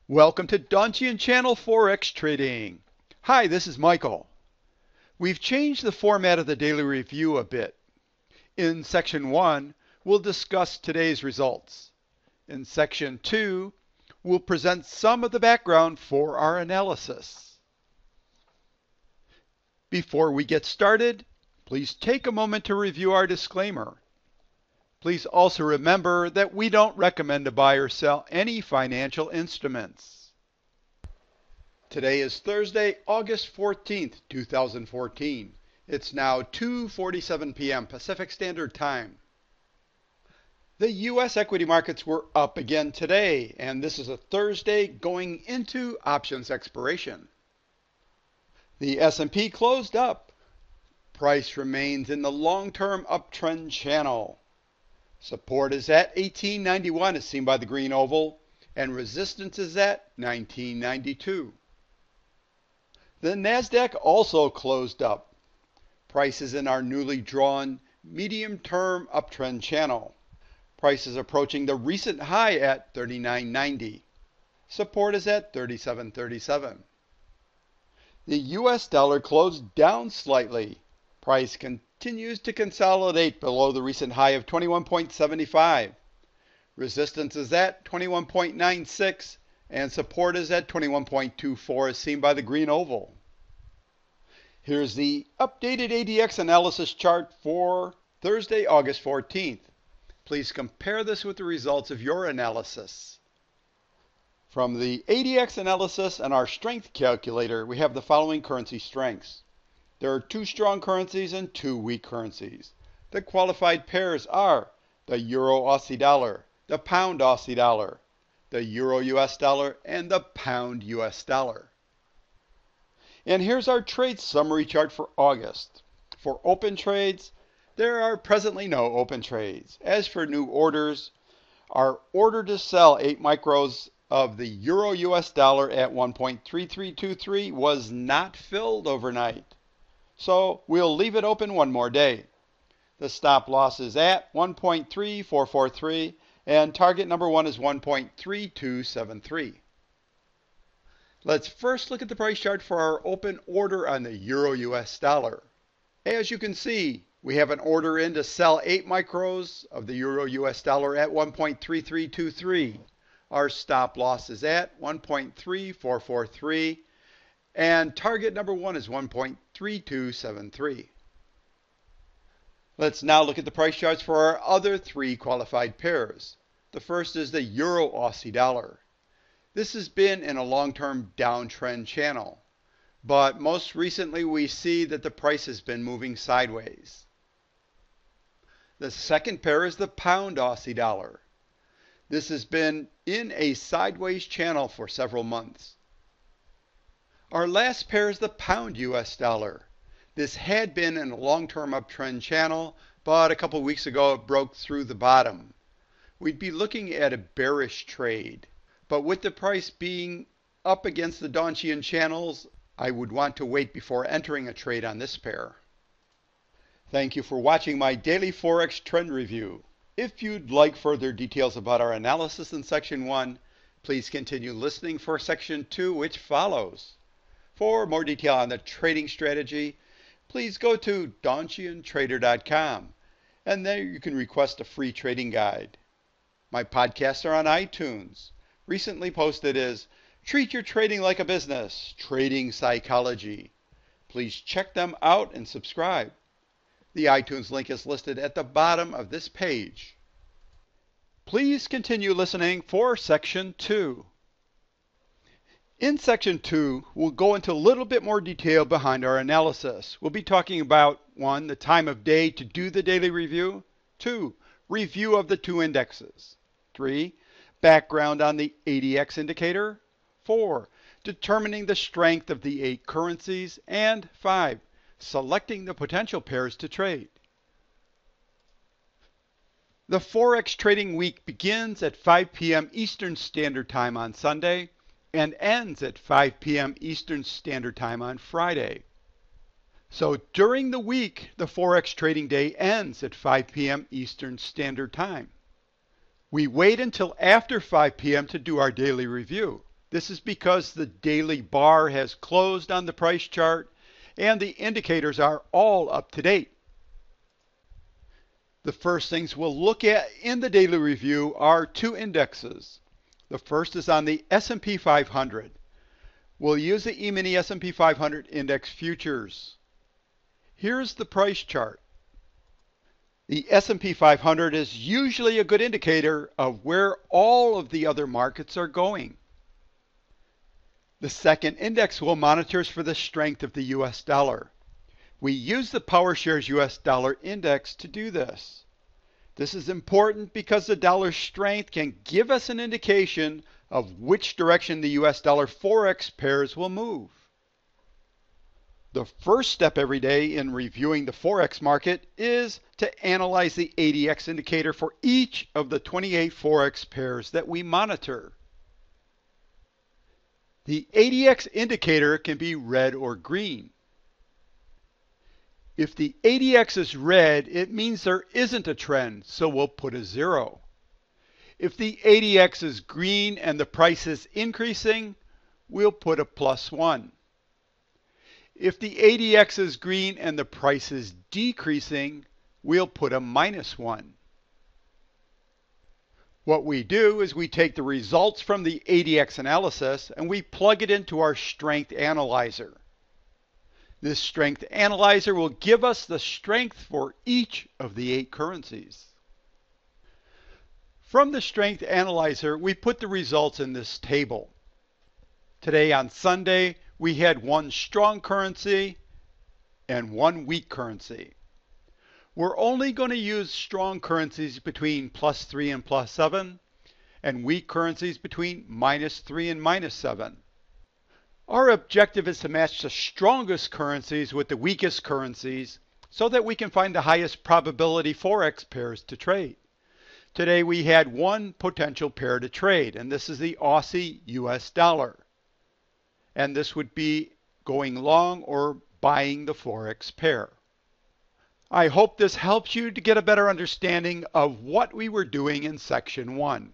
Welcome to Donchian Channel Forex Trading. Hi, this is Michael. We've changed the format of the daily review a bit. In Section 1, we'll discuss today's results. In Section 2, we'll present some of the background for our analysis. Before we get started, please take a moment to review our disclaimer. Please also remember that we don't recommend to buy or sell any financial instruments. Today is Thursday, August 14th, 2014. It's now 2:47 p.m. Pacific Standard Time. The U.S. equity markets were up again today, and this is a Thursday going into options expiration. The S&P closed up. Price remains in the long-term uptrend channel. Support is at 1891 as seen by the green oval, and resistance is at 1992. The NASDAQ also closed up. Price is in our newly drawn medium-term uptrend channel. Price is approaching the recent high at 39.90. Support is at 37.37. The US dollar closed down slightly. Price continues to consolidate below the recent high of 21.75. Resistance is at 21.96 and support is at 21.24 as seen by the green oval. Here's the updated ADX analysis chart for Thursday, August 14th. Please compare this with the results of your analysis. From the ADX analysis and our strength calculator, we have the following currency strengths. There are two strong currencies and two weak currencies. The qualified pairs are the Euro Aussie dollar, the Pound Aussie dollar, the Euro US dollar, and the Pound US dollar. And here's our trade summary chart for August. For open trades, there are presently no open trades. As for new orders, our order to sell 8 micros of the Euro US dollar at 1.3323 was not filled overnight. So we'll leave it open one more day. The stop loss is at 1.3443 and target number 1 is 1.3273. Let's first look at the price chart for our open order on the Euro US dollar. As you can see, we have an order in to sell 8 micros of the Euro US dollar at 1.3323. Our stop loss is at 1.3443 and target number 1 is 1.3273. Let's now look at the price charts for our other three qualified pairs. The first is the Euro Aussie dollar. This has been in a long-term downtrend channel, but most recently we see that the price has been moving sideways. The second pair is the Pound Aussie dollar. This has been in a sideways channel for several months. Our last pair is the Pound US dollar. This had been in a long-term uptrend channel, but a couple weeks ago it broke through the bottom. We'd be looking at a bearish trade, but with the price being up against the Donchian channels, I would want to wait before entering a trade on this pair. Thank you for watching my daily Forex trend review. If you'd like further details about our analysis in Section 1, please continue listening for Section 2, which follows. For more detail on the trading strategy, please go to donchiantrader.com, and there you can request a free trading guide. My podcasts are on iTunes. Recently posted is Treat Your Trading Like a Business, Trading Psychology. Please check them out and subscribe. The iTunes link is listed at the bottom of this page. Please continue listening for Section 2. In Section 2, we'll go into a little bit more detail behind our analysis. We'll be talking about 1. The time of day to do the daily review. 2. Review of the two indexes. 3. Background on the ADX indicator. 4. Determining the strength of the 8 currencies. And 5. Selecting the potential pairs to trade. The Forex trading week begins at 5 p.m. Eastern Standard Time on Sunday and ends at 5 p.m. Eastern Standard Time on Friday. So during the week, the Forex trading day ends at 5 p.m. Eastern Standard Time. We wait until after 5 p.m. to do our daily review. This is because the daily bar has closed on the price chart and the indicators are all up to date. The first things we'll look at in the daily review are two indexes. The first is on the S&P 500. We'll use the E-mini S&P 500 index futures. Here's the price chart. The S&P 500 is usually a good indicator of where all of the other markets are going. The second index we'll monitor is for the strength of the US dollar. We use the PowerShares US dollar index to do this. This is important because the dollar's strength can give us an indication of which direction the US dollar Forex pairs will move. The first step every day in reviewing the Forex market is to analyze the ADX indicator for each of the 28 Forex pairs that we monitor. The ADX indicator can be red or green. If the ADX is red, it means there isn't a trend, so we'll put a 0. If the ADX is green and the price is increasing, we'll put a +1. If the ADX is green and the price is decreasing, we'll put a -1. What we do is we take the results from the ADX analysis and we plug it into our strength analyzer. This strength analyzer will give us the strength for each of the 8 currencies. From the strength analyzer, we put the results in this table. Today on Sunday, we had 1 strong currency and 1 weak currency. We're only going to use strong currencies between +3 and +7, and weak currencies between -3 and -7. Our objective is to match the strongest currencies with the weakest currencies so that we can find the highest probability Forex pairs to trade. Today we had 1 potential pair to trade, and this is the Aussie US dollar. And this would be going long or buying the Forex pair. I hope this helps you to get a better understanding of what we were doing in section 1.